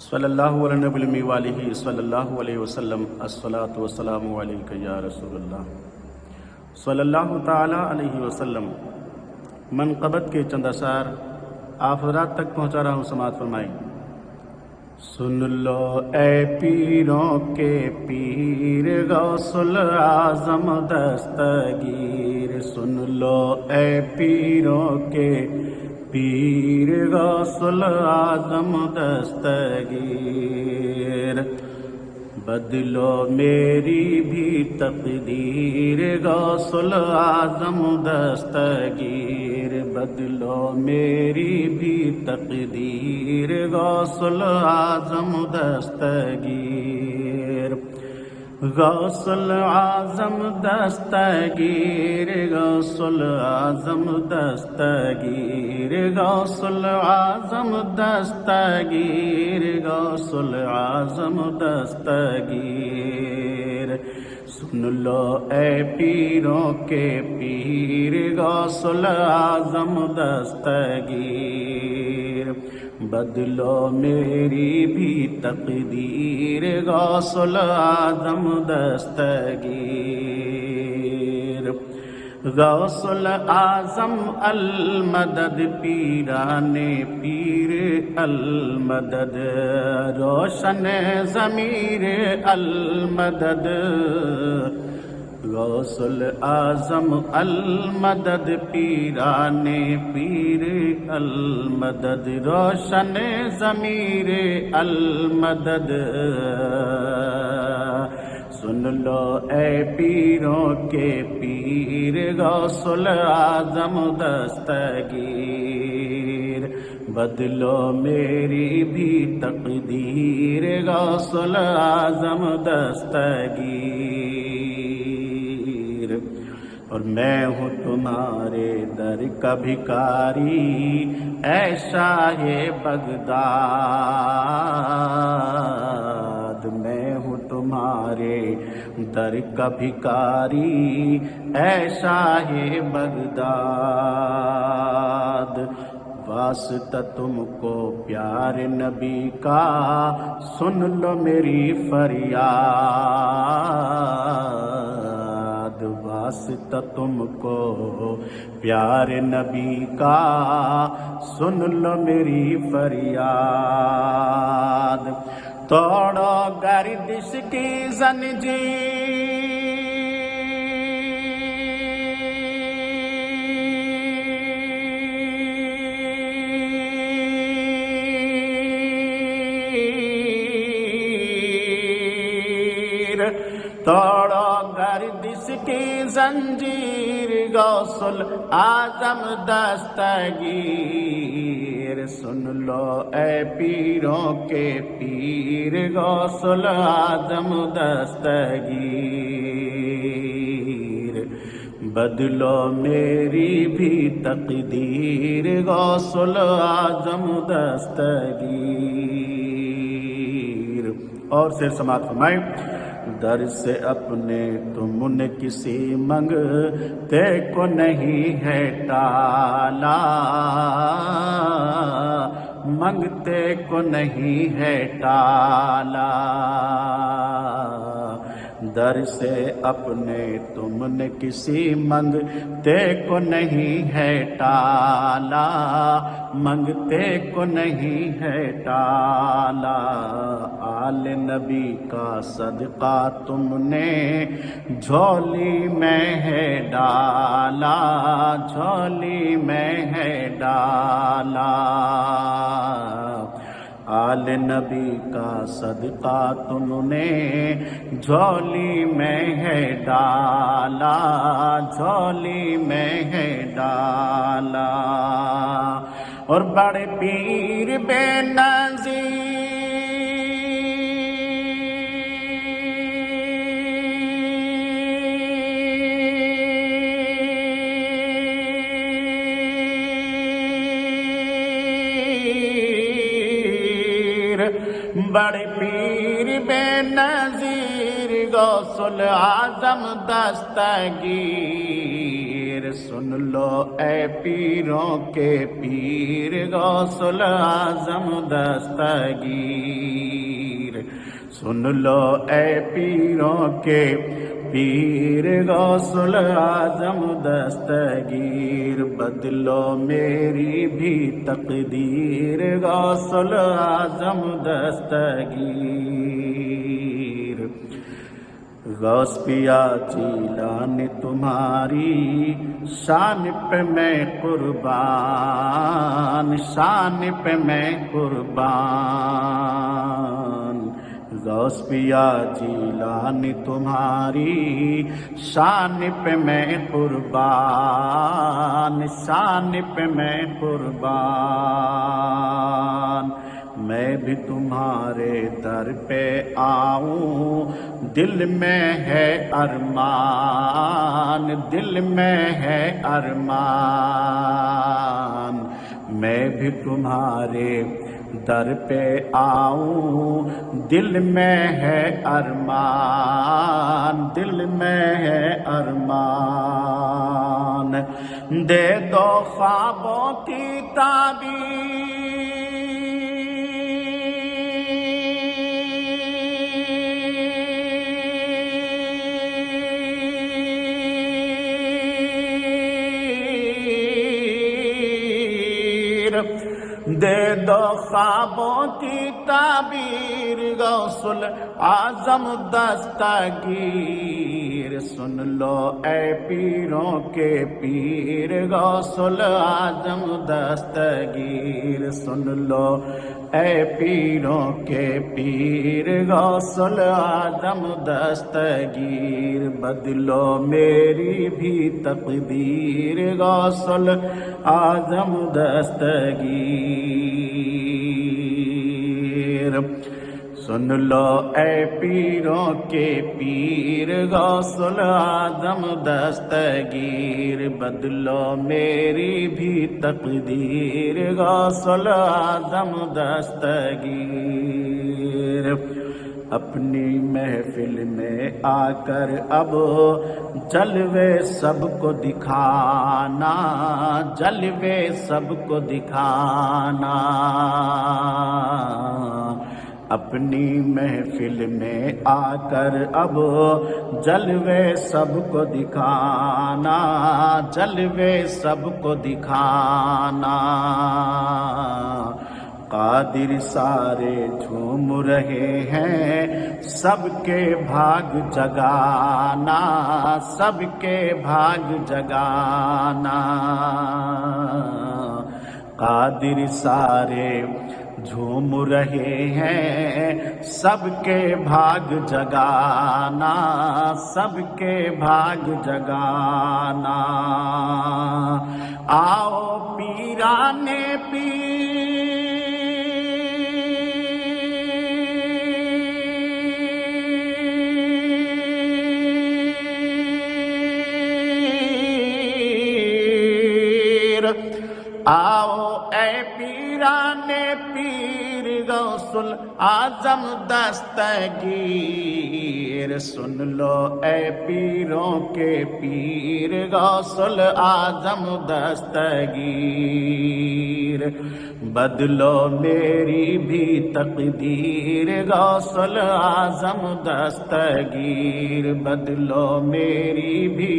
صلی اللہ علیہ نبی المی والہ صلی اللہ علیہ وسلم الصلاۃ والسلام علیک یا رسول اللہ صلی اللہ تعالی علیہ وسلم۔ منقبت کے چند اشعار آپ حضرات تک پہنچا رہا ہوں، سماعت فرمائیں۔ سن لو اے پیروں کے پیر غوث العظم دستگیر، سن لو اے پیروں کے پیر غوث العظم دستگیر، بدلو میری بھی تقدیر غوث العظم دستگیر، بدلو میری بھی تقدیر غوث العظم دستگیر، غوث العظم دستگیر، غوث العظم دستگیر، غوث العظم دستگیر، غوث العظم دستگیر، سن لو اے پیروں کے پیر غوث العظم دستگیر، بدلو میری بھی تقدیر غوث العظم دستگیر، غوث العظم المدد پیران پیر المدد، روشن ضمیر المدد، غوث العظم المدد پیران پیر المدد، روشن ضمیر المدد، سن لو اے پیروں کے پیر غوث العظم دستگیر، بدلو میری بھی تقدیر غوث العظم دستگیر، اور میں ہوں تمہارے در کا بھکاری اے شاہ بغداد، میں ہوں تمہارے در کا بھکاری اے شاہ بغداد، واسطہ تم کو پیار نبی کا سن لو میری فریاد، واسطہ تم کو پیار نبی کا سن لو میری فریاد، توڑو گردش کی زنجیر، توڑو گردش کی زنجیر غوث العظم دستگیر، سن لو اے پیروں کے پیر غوث العظم دستگیر، بدلو میری بھی تقدیر غوث العظم دستگیر۔ اور سے سماعت فرمائیں۔ در سے اپنے تم نے کسی منگتے کو نہیں ہے ٹالا، منگتے کو نہیں ہے ٹالا، در سے اپنے تم نے کسی منگتے کو نہیں ہے ٹالا، منگتے کو نہیں ہے ٹالا، آل نبی کا صدقہ تم نے جھولی میں ہے ڈالا، جھولی میں ہے ڈالا، آل نبی کا صدقہ تم نے جھولی میں ہے ڈالا، جھولی میں ہے ڈالا، اور بڑے پیر بے نظیر بڑے پیر بے نظیر غوث العظم دستگیر، سن لو اے پیروں کے پیر غوث العظم دستگیر، سن لو اے پیروں کے پیر غوث العظم دستگیر، بدلو میری بھی تقدیر غوث العظم دستگیر۔ غوث پیا جیلانی تمہاری شان پہ میں قربان، شان پہ میں قربان، غوث پیا جیلانی تمہاری شان پہ میں قربان، شان پہ میں قربان۔ میں بھی تمہارے در پہ آؤں، دل میں ہے ارمان، دل میں ہے ارمان، میں بھی تمہارے در پہ آؤں، دل میں ہے ارمان، دل میں ہے ارمان۔ دے دو خوابوں کی تعبیر، دے دو خوابوں کی تعبیر غوث العظم دستگیر، سن لو اے پیروں کے پیر غوث العظم دستگیر، سن لو اے پیروں کے پیر غوث العظم دستگیر، بدلو میری بھی تقدیر غوث العظم دستگیر۔ سن لو اے پیروں کے پیر غوث العظم دستگیر، بدلو میری بھی تقدیر غوث العظم دستگیر۔ اپنی محفل میں آ کر اب جلوے سب کو دکھانا، جلوے سب کو دکھانا، اپنی محفل میں آ کر اب جلوے سب کو دکھانا، جلوے سب کو دکھانا۔ قادر سارے جھوم رہے ہیں، سب کے بھاگ جگانا، سب کے بھاگ جگانا، قادر سارے جھوم رہے ہیں، سب کے بھاگ جگانا، سب کے بھاگ جگانا۔ آؤ پیرانے پیر، آؤ اے پیرانے پیر غوث العظم دستگیر، سن لو اے پیروں کے پیر غوث العظم دستگیر، بدلو میری بھی تقدیر غوث العظم دستگیر، بدلو میری بھی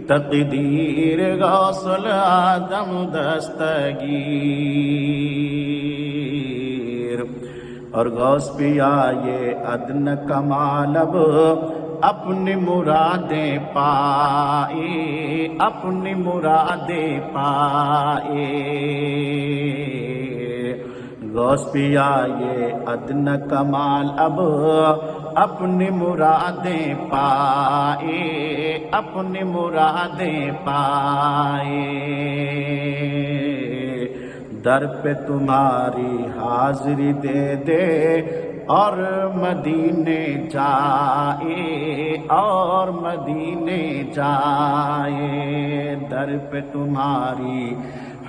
تقدیر غوث العظم دستگیر۔ اور غوث پیا یہ ادن کمال اب اپنی مرادیں پائے، اپنی مرادیں پائے، غوث پیا یہ ادن کمال اب اپنی مرادیں پائے، اپنی مرادیں پائے، در پہ تمہاری حاضری دے دے اور مدینے جائے، اور مدینے جائے، در پہ تمہاری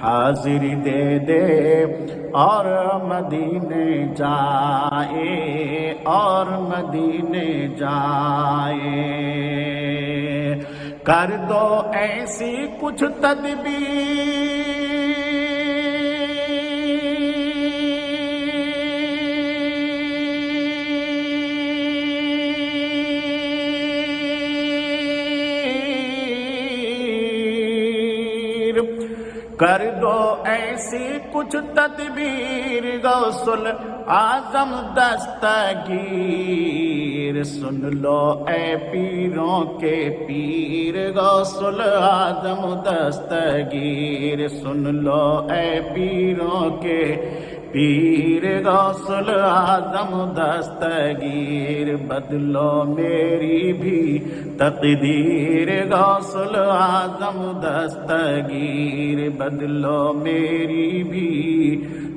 حاضری دے دے اور مدینے جائے، اور مدینے جائے۔ کر دو ایسی کچھ تدبیر، کر دو ایسی کچھ تدبیر، غوث اعظم دستگیر، سن لو اے پیروں کے پیر، غوث اعظم دستگیر، سن لو اے پیروں کے پیر، غوث اعظم دستگیر، بدلو میری بھی تقدیر، غوث اعظم دستگیر، بدلو میری بھی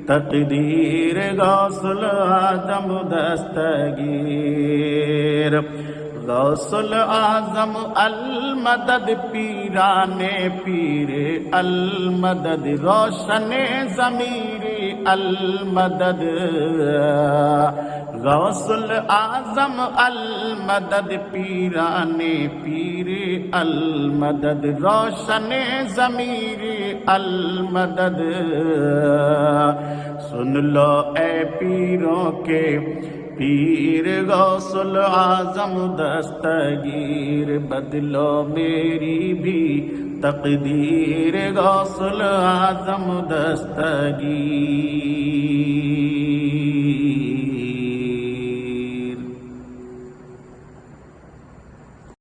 تقدیر، غوث اعظم دستگیر، غوث اعظم المدد، پیرانے پیر المدد، روشن ضمیر المدد، غوث اعظم المدد، پیرانے پیر المدد، روشن ضمیر المدد، سن لو اے پیروں کے پیر، غوث اعظم دستگیر، بدلو میری بھی تقدیر، غوث اعظم دستگیر۔